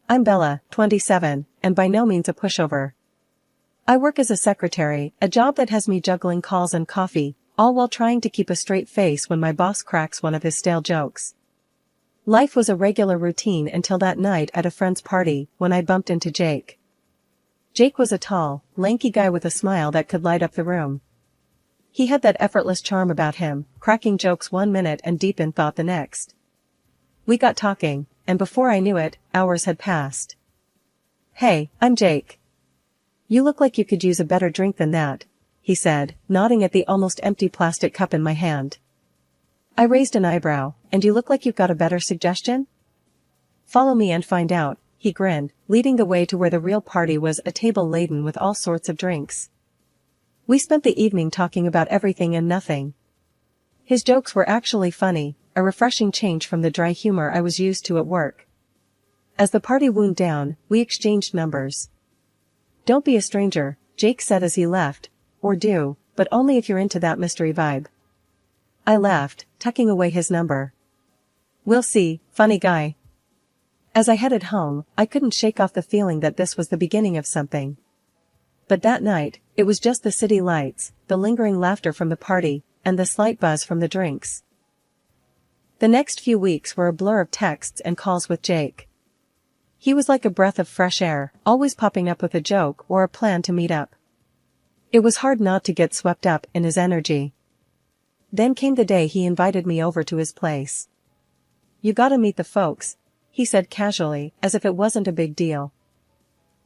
I'm Bella, 27, and by no means a pushover. I work as a secretary, a job that has me juggling calls and coffee, all while trying to keep a straight face when my boss cracks one of his stale jokes. Life was a regular routine until that night at a friend's party, when I bumped into Jake. Jake was a tall, lanky guy with a smile that could light up the room. He had that effortless charm about him, cracking jokes one minute and deep in thought the next. We got talking, and before I knew it, hours had passed. "Hey, I'm Jake. You look like you could use a better drink than that," he said, nodding at the almost empty plastic cup in my hand. I raised an eyebrow. "And you look like you've got a better suggestion?" "Follow me and find out," he grinned, leading the way to where the real party was, a table laden with all sorts of drinks. We spent the evening talking about everything and nothing. His jokes were actually funny, a refreshing change from the dry humor I was used to at work. As the party wound down, we exchanged numbers. "Don't be a stranger," Jake said as he left, "or do, but only if you're into that mystery vibe." I laughed, tucking away his number. "We'll see, funny guy." As I headed home, I couldn't shake off the feeling that this was the beginning of something. But that night, it was just the city lights, the lingering laughter from the party, and the slight buzz from the drinks. The next few weeks were a blur of texts and calls with Jake. He was like a breath of fresh air, always popping up with a joke or a plan to meet up. It was hard not to get swept up in his energy. Then came the day he invited me over to his place. "You gotta meet the folks," he said casually, as if it wasn't a big deal.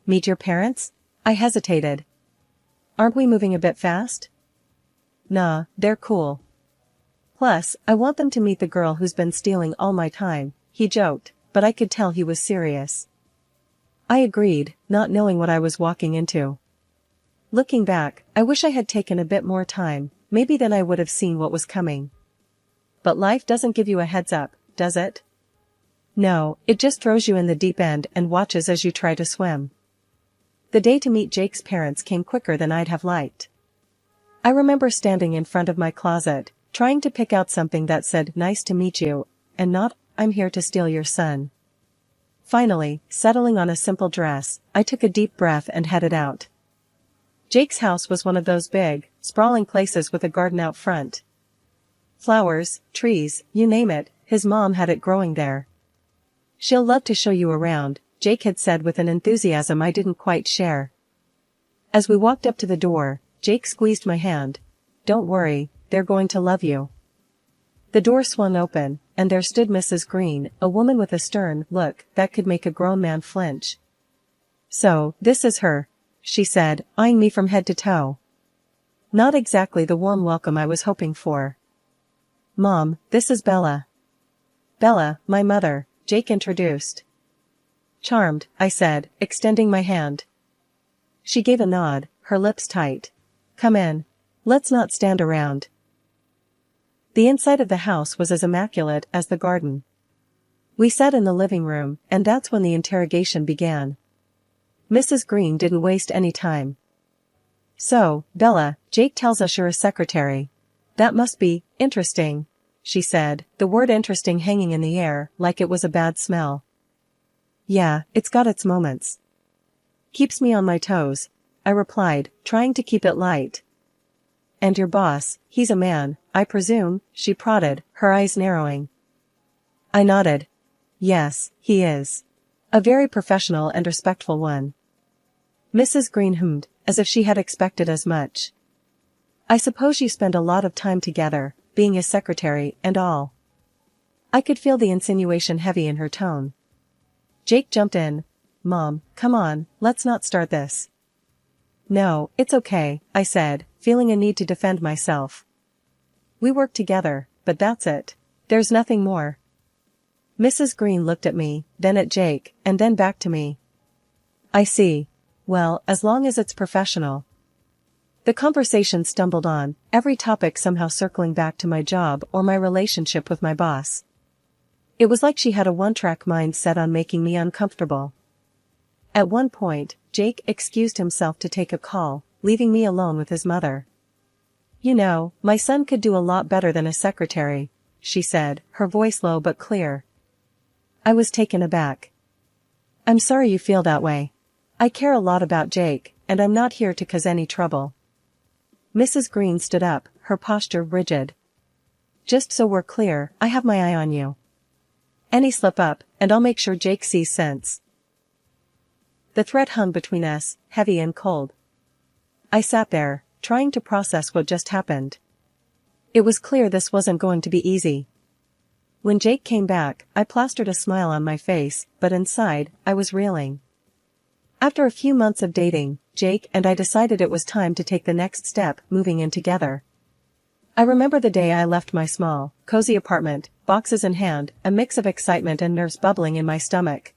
"Meet your parents?" I hesitated. "Aren't we moving a bit fast?" "Nah, they're cool. Plus, I want them to meet the girl who's been stealing all my time," he joked, but I could tell he was serious. I agreed, not knowing what I was walking into. Looking back, I wish I had taken a bit more time, maybe then I would have seen what was coming. But life doesn't give you a heads up, does it? No, it just throws you in the deep end and watches as you try to swim. The day to meet Jake's parents came quicker than I'd have liked. I remember standing in front of my closet, trying to pick out something that said "nice to meet you," and not "I'm here to steal your son." Finally, settling on a simple dress, I took a deep breath and headed out. Jake's house was one of those big, sprawling places with a garden out front. Flowers, trees, you name it, his mom had it growing there. "She'll love to show you around," Jake had said with an enthusiasm I didn't quite share. As we walked up to the door, Jake squeezed my hand. "Don't worry, they're going to love you." The door swung open, and there stood Mrs. Green, a woman with a stern look that could make a grown man flinch. "So, this is her," she said, eyeing me from head to toe. Not exactly the warm welcome I was hoping for. "Mom, this is Bella." "Bella, my mother," Jake introduced. "Charmed," I said, extending my hand. She gave a nod, her lips tight. "Come in. Let's not stand around." The inside of the house was as immaculate as the garden. We sat in the living room, and that's when the interrogation began. Mrs. Green didn't waste any time. "So, Bella, Jake tells us you're a secretary. That must be interesting," she said, the word interesting hanging in the air like it was a bad smell. "Yeah, it's got its moments. Keeps me on my toes," I replied, trying to keep it light. "And your boss, he's a man, I presume?" she prodded, her eyes narrowing. I nodded. "Yes, he is. A very professional and respectful one." Mrs. Green hummed, as if she had expected as much. "I suppose you spend a lot of time together, being his secretary and all." I could feel the insinuation heavy in her tone. Jake jumped in. "Mom, come on, let's not start this." "No, it's okay," I said, feeling a need to defend myself. "We work together, but that's it. There's nothing more." Mrs. Green looked at me, then at Jake, and then back to me. "I see. Well, as long as it's professional." The conversation stumbled on, every topic somehow circling back to my job or my relationship with my boss. It was like she had a one-track mind set on making me uncomfortable. At one point, Jake excused himself to take a call, leaving me alone with his mother. "You know, my son could do a lot better than a secretary," she said, her voice low but clear. I was taken aback. I'm sorry you feel that way. I care a lot about Jake, and I'm not here to cause any trouble. Mrs. Green stood up, her posture rigid. Just so we're clear, I have my eye on you. Any slip up, and I'll make sure Jake sees sense. The threat hung between us, heavy and cold. I sat there, trying to process what just happened. It was clear this wasn't going to be easy. When Jake came back, I plastered a smile on my face, but inside, I was reeling. After a few months of dating, Jake and I decided it was time to take the next step, moving in together. I remember the day I left my small, cozy apartment, boxes in hand, a mix of excitement and nerves bubbling in my stomach.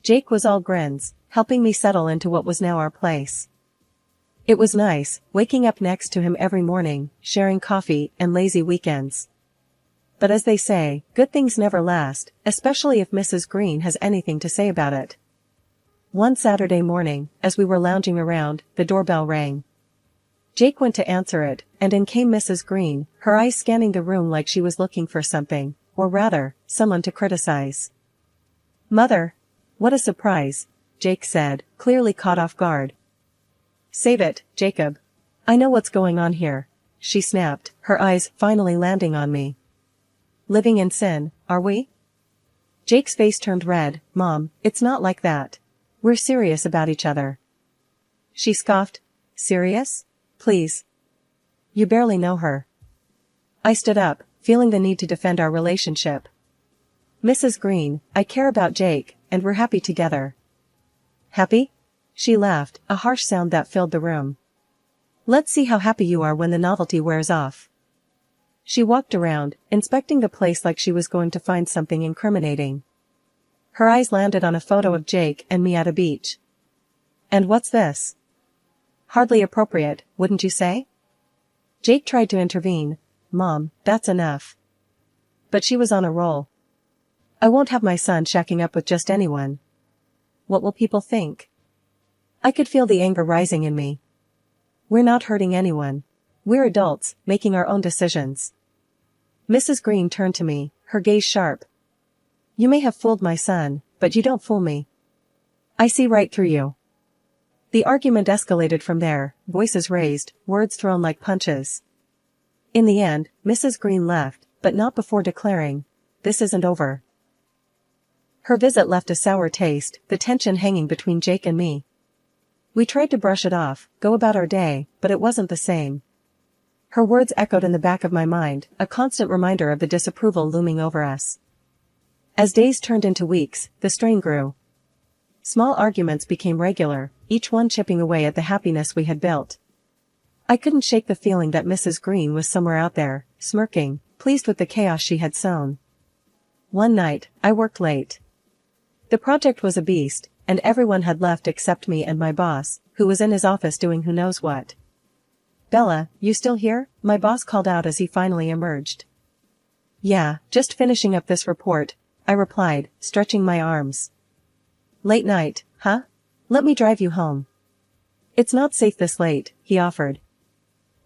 Jake was all grins, helping me settle into what was now our place. It was nice, waking up next to him every morning, sharing coffee and lazy weekends. But as they say, good things never last, especially if Mrs. Green has anything to say about it. One Saturday morning, as we were lounging around, the doorbell rang. Jake went to answer it, and in came Mrs. Green, her eyes scanning the room like she was looking for something, or rather, someone to criticize. "Mother! What a surprise," Jake said, clearly caught off guard. "Save it, Jacob. I know what's going on here," she snapped, her eyes finally landing on me. "Living in sin, are we?" Jake's face turned red. "Mom, it's not like that. We're serious about each other." She scoffed. "Serious? Please. You barely know her." I stood up, feeling the need to defend our relationship. "Mrs. Green, I care about Jake, and we're happy together." "Happy?" She laughed, a harsh sound that filled the room. "Let's see how happy you are when the novelty wears off." She walked around, inspecting the place like she was going to find something incriminating. Her eyes landed on a photo of Jake and me at a beach. "And what's this?" "Hardly appropriate, wouldn't you say?" Jake tried to intervene. "Mom, that's enough." But she was on a roll. "I won't have my son shacking up with just anyone. What will people think?" I could feel the anger rising in me. "We're not hurting anyone. We're adults, making our own decisions." Mrs. Green turned to me, her gaze sharp. "You may have fooled my son, but you don't fool me. I see right through you." The argument escalated from there, voices raised, words thrown like punches. In the end, Mrs. Green left, but not before declaring, "This isn't over." Her visit left a sour taste, the tension hanging between Jake and me. We tried to brush it off, go about our day, but it wasn't the same. Her words echoed in the back of my mind, a constant reminder of the disapproval looming over us. As days turned into weeks, the strain grew. Small arguments became regular, each one chipping away at the happiness we had built. I couldn't shake the feeling that Mrs. Green was somewhere out there, smirking, pleased with the chaos she had sown. One night, I worked late. The project was a beast, and everyone had left except me and my boss, who was in his office doing who knows what. "Bella, you still here?" my boss called out as he finally emerged. "Yeah, just finishing up this report," I replied, stretching my arms. "Late night, huh? Let me drive you home." "It's not safe this late," he offered.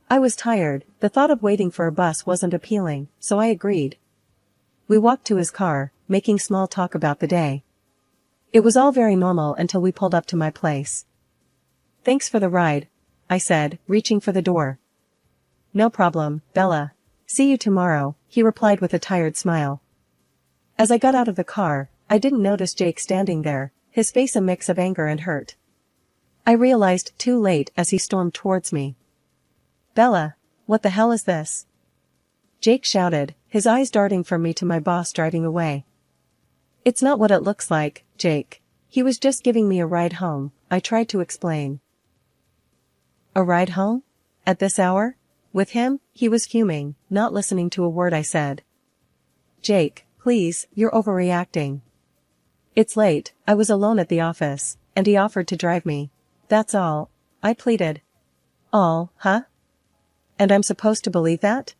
I was tired, the thought of waiting for a bus wasn't appealing, so I agreed. We walked to his car, making small talk about the day. It was all very normal until we pulled up to my place. "Thanks for the ride," I said, reaching for the door. "No problem, Bella. See you tomorrow," he replied with a tired smile. As I got out of the car, I didn't notice Jake standing there, his face a mix of anger and hurt. I realized too late as he stormed towards me. "Bella, what the hell is this?" Jake shouted, his eyes darting from me to my boss driving away. "It's not what it looks like, Jake. He was just giving me a ride home," I tried to explain. "A ride home? At this hour? With him?" He was fuming, not listening to a word I said. "Jake, please, you're overreacting." "It's late, I was alone at the office, and he offered to drive me. That's all," I pleaded. "All, huh? And I'm supposed to believe that?"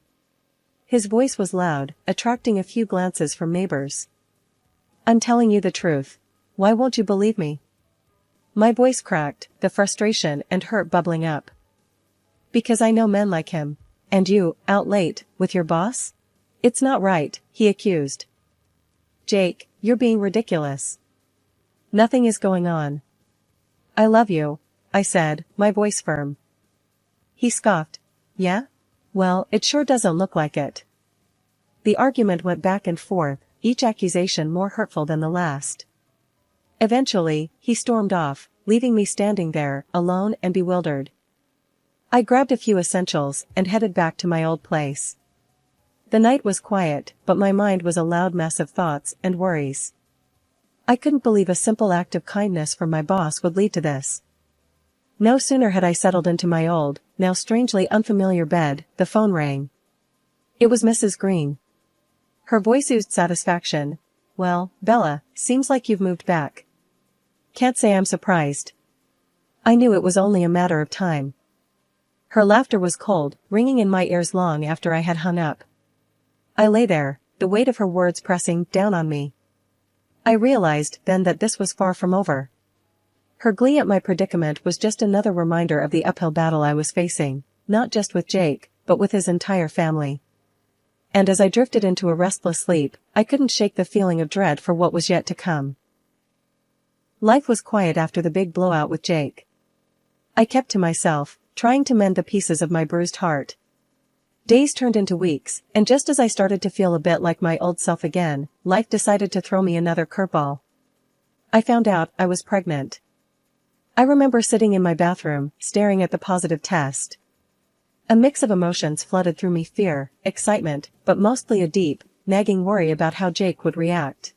His voice was loud, attracting a few glances from neighbors. "I'm telling you the truth. Why won't you believe me?" My voice cracked, the frustration and hurt bubbling up. "Because I know men like him. And you, out late, with your boss? It's not right," he accused. "Jake, you're being ridiculous." Nothing is going on. I love you, I said, my voice firm. He scoffed. Yeah? Well, it sure doesn't look like it. The argument went back and forth, each accusation more hurtful than the last. Eventually, he stormed off, leaving me standing there, alone and bewildered. I grabbed a few essentials and headed back to my old place. The night was quiet, but my mind was a loud mess of thoughts and worries. I couldn't believe a simple act of kindness from my boss would lead to this. No sooner had I settled into my old, now strangely unfamiliar bed, the phone rang. It was Mrs. Green. Her voice oozed satisfaction. Well, Bella, seems like you've moved back. Can't say I'm surprised. I knew it was only a matter of time. Her laughter was cold, ringing in my ears long after I had hung up. I lay there, the weight of her words pressing down on me. I realized then that this was far from over. Her glee at my predicament was just another reminder of the uphill battle I was facing, not just with Jake, but with his entire family. And as I drifted into a restless sleep, I couldn't shake the feeling of dread for what was yet to come. Life was quiet after the big blowout with Jake. I kept to myself, trying to mend the pieces of my bruised heart. Days turned into weeks, and just as I started to feel a bit like my old self again, life decided to throw me another curveball. I found out I was pregnant. I remember sitting in my bathroom, staring at the positive test. A mix of emotions flooded through me: fear, excitement, but mostly a deep, nagging worry about how Jake would react.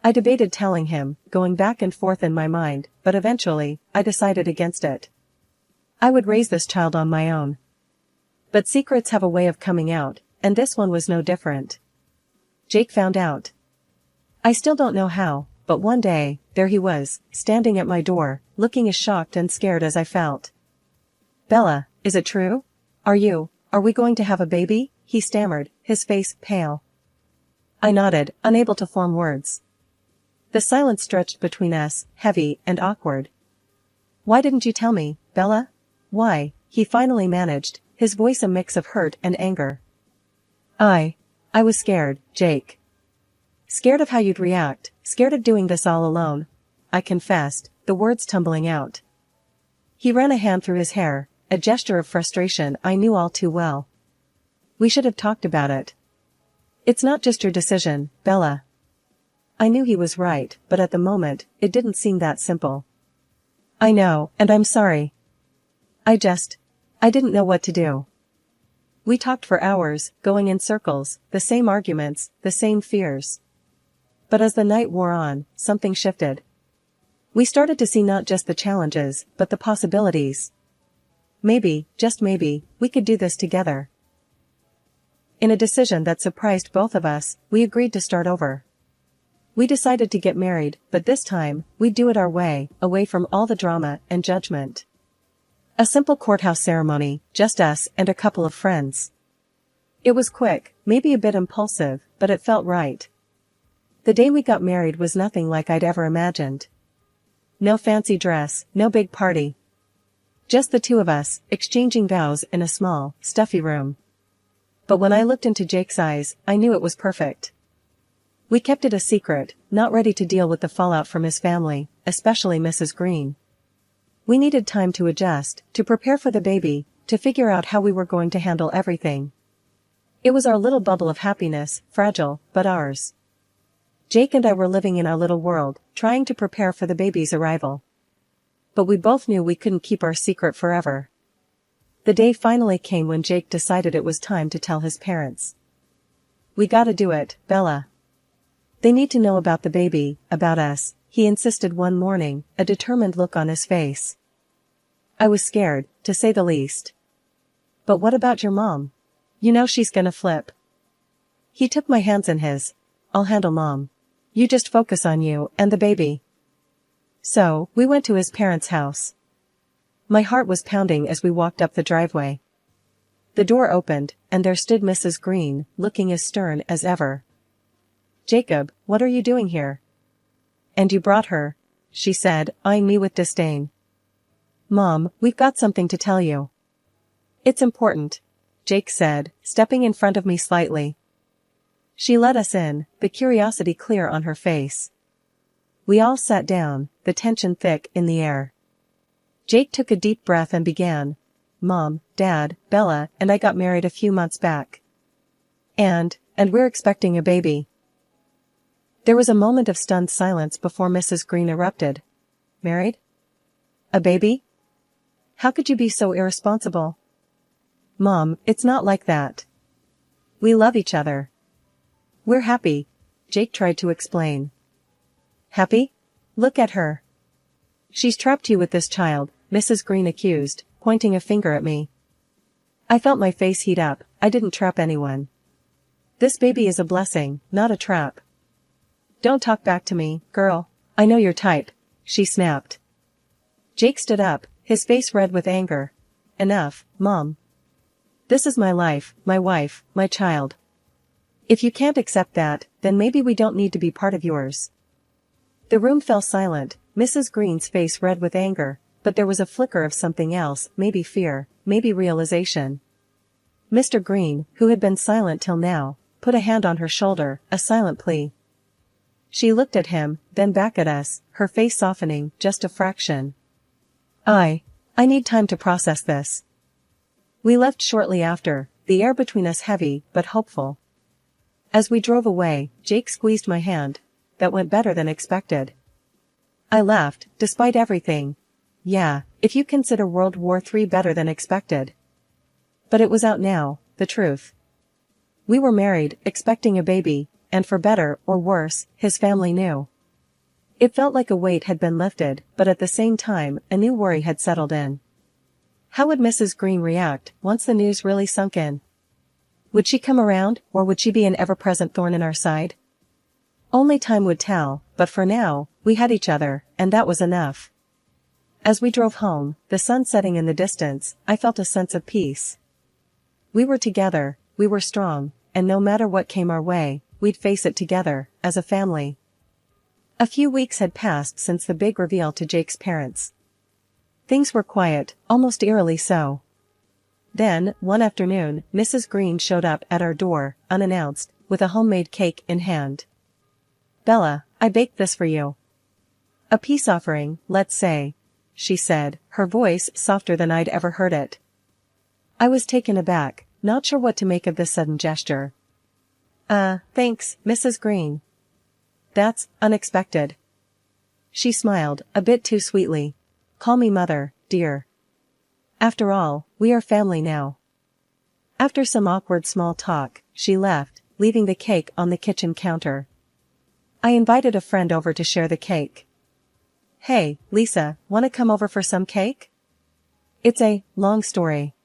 I debated telling him, going back and forth in my mind, but eventually, I decided against it. I would raise this child on my own. But secrets have a way of coming out, and this one was no different. Jake found out. I still don't know how, but one day, there he was, standing at my door, looking as shocked and scared as I felt. Bella, is it true? Are we going to have a baby? He stammered, his face pale. I nodded, unable to form words. The silence stretched between us, heavy and awkward. Why didn't you tell me, Bella? Why? He finally managed, his voice a mix of hurt and anger. I was scared, Jake. Scared of how you'd react, scared of doing this all alone, I confessed, the words tumbling out. He ran a hand through his hair, a gesture of frustration I knew all too well. We should have talked about it. It's not just your decision, Bella. I knew he was right, but at the moment, it didn't seem that simple. I know, and I'm sorry. I didn't know what to do. We talked for hours, going in circles, the same arguments, the same fears. But as the night wore on, something shifted. We started to see not just the challenges, but the possibilities. Maybe, just maybe, we could do this together. In a decision that surprised both of us, we agreed to start over. We decided to get married, but this time, we'd do it our way, away from all the drama and judgment. A simple courthouse ceremony, just us and a couple of friends. It was quick, maybe a bit impulsive, but it felt right. The day we got married was nothing like I'd ever imagined. No fancy dress, no big party. Just the two of us, exchanging vows in a small, stuffy room. But when I looked into Jake's eyes, I knew it was perfect. We kept it a secret, not ready to deal with the fallout from his family, especially Mrs. Green. We needed time to adjust, to prepare for the baby, to figure out how we were going to handle everything. It was our little bubble of happiness, fragile, but ours. Jake and I were living in our little world, trying to prepare for the baby's arrival. But we both knew we couldn't keep our secret forever. The day finally came when Jake decided it was time to tell his parents. We gotta do it, Bella. They need to know about the baby, about us, he insisted one morning, a determined look on his face. I was scared, to say the least. But what about your mom? You know she's gonna flip. He took my hands in his. I'll handle Mom. You just focus on you and the baby. So, we went to his parents' house. My heart was pounding as we walked up the driveway. The door opened, and there stood Mrs. Green, looking as stern as ever. Jacob, what are you doing here? And you brought her, she said, eyeing me with disdain. Mom, we've got something to tell you. It's important, Jake said, stepping in front of me slightly. She let us in, the curiosity clear on her face. We all sat down, the tension thick in the air. Jake took a deep breath and began. Mom, Dad, Bella, and I got married a few months back. And we're expecting a baby. There was a moment of stunned silence before Mrs. Green erupted. Married? A baby? How could you be so irresponsible? Mom, it's not like that. We love each other. We're happy, Jake tried to explain. Happy? Look at her. She's trapped you with this child, Mrs. Green accused, pointing a finger at me. I felt my face heat up. I didn't trap anyone. This baby is a blessing, not a trap. Don't talk back to me, girl. I know your type, she snapped. Jake stood up, his face red with anger. Enough, Mom. This is my life, my wife, my child. If you can't accept that, then maybe we don't need to be part of yours. The room fell silent, Mrs. Green's face red with anger, but there was a flicker of something else, maybe fear, maybe realization. Mr. Green, who had been silent till now, put a hand on her shoulder, a silent plea. She looked at him, then back at us, her face softening just a fraction. I need time to process this. We left shortly after, the air between us heavy but hopeful. As we drove away, Jake squeezed my hand. That went better than expected. I laughed, despite everything. Yeah, if you consider World War III better than expected. But it was out now, the truth. We were married, expecting a baby, and for better or worse, his family knew. It felt like a weight had been lifted, but at the same time, a new worry had settled in. How would Mrs. Green react once the news really sunk in? Would she come around, or would she be an ever-present thorn in our side? Only time would tell, but for now, we had each other, and that was enough. As we drove home, the sun setting in the distance, I felt a sense of peace. We were together, we were strong, and no matter what came our way, we'd face it together, as a family. A few weeks had passed since the big reveal to Jake's parents. Things were quiet, almost eerily so. Then, one afternoon, Mrs. Green showed up at our door, unannounced, with a homemade cake in hand. Bella, I baked this for you. A peace offering, let's say, she said, her voice softer than I'd ever heard it. I was taken aback, not sure what to make of this sudden gesture. Thanks, Mrs. Green. That's unexpected. She smiled, a bit too sweetly. Call me Mother, dear. After all, we are family now. After some awkward small talk, she left, leaving the cake on the kitchen counter. I invited a friend over to share the cake. Hey, Lisa, wanna come over for some cake? It's a long story.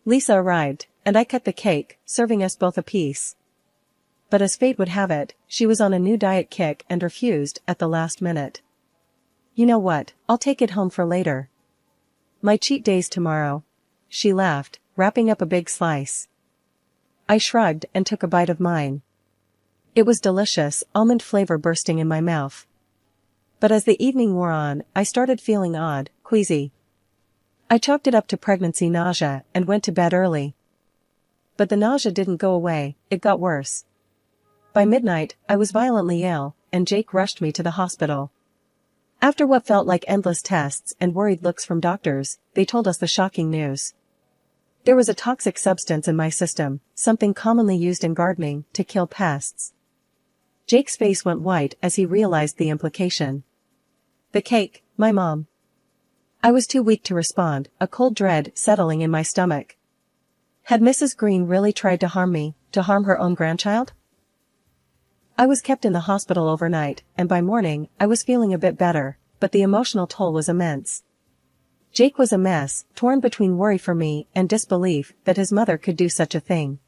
Lisa arrived, and I cut the cake, serving us both a piece. But as fate would have it, she was on a new diet kick and refused at the last minute. You know what, I'll take it home for later. My cheat day's tomorrow. She laughed, wrapping up a big slice. I shrugged and took a bite of mine. It was delicious, almond flavor bursting in my mouth. But as the evening wore on, I started feeling odd, queasy. I chalked it up to pregnancy nausea and went to bed early. But the nausea didn't go away, it got worse. By midnight, I was violently ill, and Jake rushed me to the hospital. After what felt like endless tests and worried looks from doctors, they told us the shocking news. There was a toxic substance in my system, something commonly used in gardening to kill pests. Jake's face went white as he realized the implication. The cake, my mom. I was too weak to respond, a cold dread settling in my stomach. Had Mrs. Green really tried to harm me, to harm her own grandchild? I was kept in the hospital overnight, and by morning, I was feeling a bit better, but the emotional toll was immense. Jake was a mess, torn between worry for me and disbelief that his mother could do such a thing.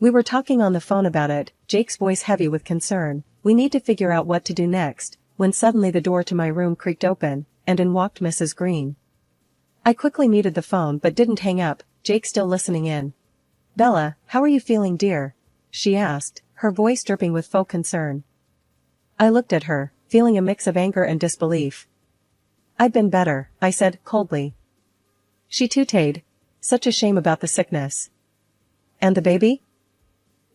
We were talking on the phone about it, Jake's voice heavy with concern. We need to figure out what to do next, when suddenly the door to my room creaked open, and in walked Mrs. Green. I quickly muted the phone but didn't hang up, Jake still listening in. Bella, how are you feeling, dear? She asked, her voice dripping with faux concern. I looked at her, feeling a mix of anger and disbelief. I'd been better, I said, coldly. She tooted. Such a shame about the sickness. And the baby?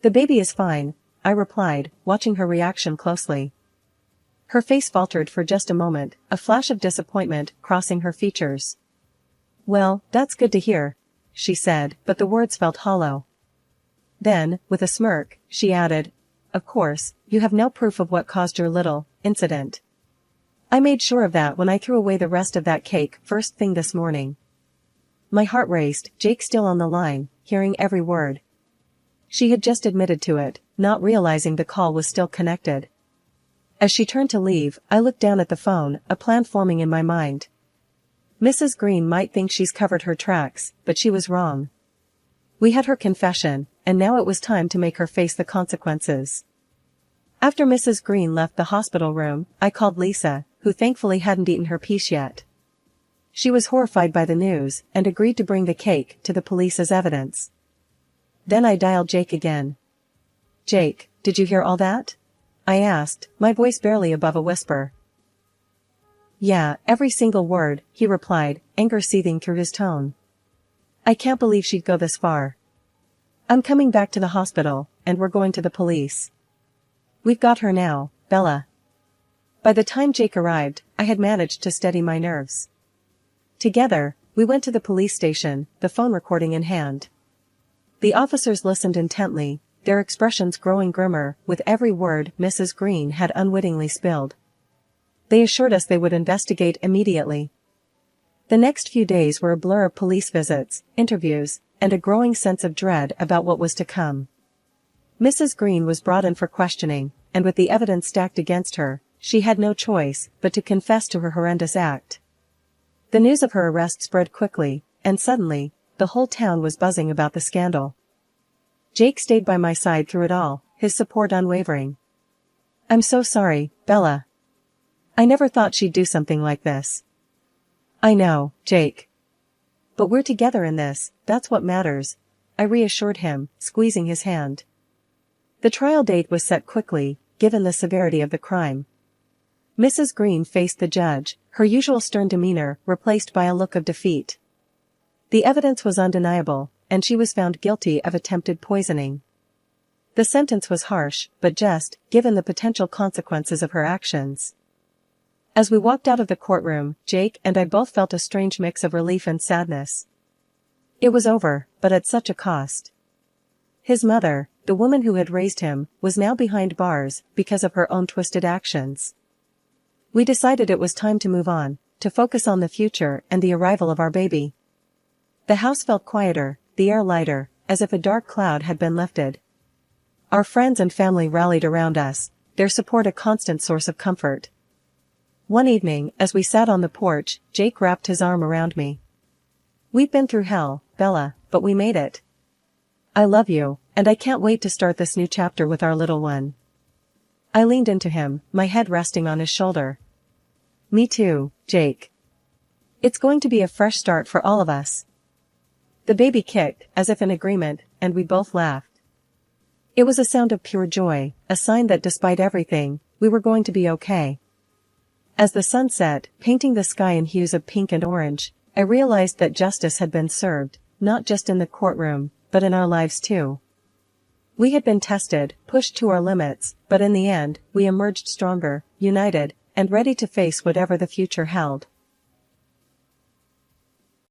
The baby is fine, I replied, watching her reaction closely. Her face faltered for just a moment, a flash of disappointment crossing her features. "Well, that's good to hear," she said, but the words felt hollow. Then, with a smirk, she added, "Of course, you have no proof of what caused your little incident. I made sure of that when I threw away the rest of that cake first thing this morning." My heart raced, Jake still on the line, hearing every word. She had just admitted to it, not realizing the call was still connected. As she turned to leave, I looked down at the phone, a plan forming in my mind. Mrs. Green might think she's covered her tracks, but she was wrong. We had her confession, and now it was time to make her face the consequences. After Mrs. Green left the hospital room, I called Lisa, who thankfully hadn't eaten her piece yet. She was horrified by the news, and agreed to bring the cake to the police as evidence. Then I dialed Jake again. "Jake, did you hear all that?" I asked, my voice barely above a whisper. "Yeah, every single word," he replied, anger seething through his tone. "I can't believe she'd go this far. I'm coming back to the hospital, and we're going to the police. We've got her now, Bella." By the time Jake arrived, I had managed to steady my nerves. Together, we went to the police station, the phone recording in hand. The officers listened intently, their expressions growing grimmer with every word Mrs. Green had unwittingly spilled. They assured us they would investigate immediately. The next few days were a blur of police visits, interviews, and a growing sense of dread about what was to come. Mrs. Green was brought in for questioning, and with the evidence stacked against her, she had no choice but to confess to her horrendous act. The news of her arrest spread quickly, and suddenly, the whole town was buzzing about the scandal. Jake stayed by my side through it all, his support unwavering. "I'm so sorry, Bella. I never thought she'd do something like this." "I know, Jake. But we're together in this, that's what matters," I reassured him, squeezing his hand. The trial date was set quickly, given the severity of the crime. Mrs. Green faced the judge, her usual stern demeanor replaced by a look of defeat. The evidence was undeniable, and she was found guilty of attempted poisoning. The sentence was harsh, but just, given the potential consequences of her actions. As we walked out of the courtroom, Jake and I both felt a strange mix of relief and sadness. It was over, but at such a cost. His mother, the woman who had raised him, was now behind bars because of her own twisted actions. We decided it was time to move on, to focus on the future and the arrival of our baby. The house felt quieter, the air lighter, as if a dark cloud had been lifted. Our friends and family rallied around us, their support a constant source of comfort. One evening, as we sat on the porch, Jake wrapped his arm around me. "We've been through hell, Bella, but we made it. I love you, and I can't wait to start this new chapter with our little one." I leaned into him, my head resting on his shoulder. "Me too, Jake. It's going to be a fresh start for all of us." The baby kicked, as if in agreement, and we both laughed. It was a sound of pure joy, a sign that despite everything, we were going to be okay. As the sun set, painting the sky in hues of pink and orange, I realized that justice had been served, not just in the courtroom, but in our lives too. We had been tested, pushed to our limits, but in the end, we emerged stronger, united, and ready to face whatever the future held.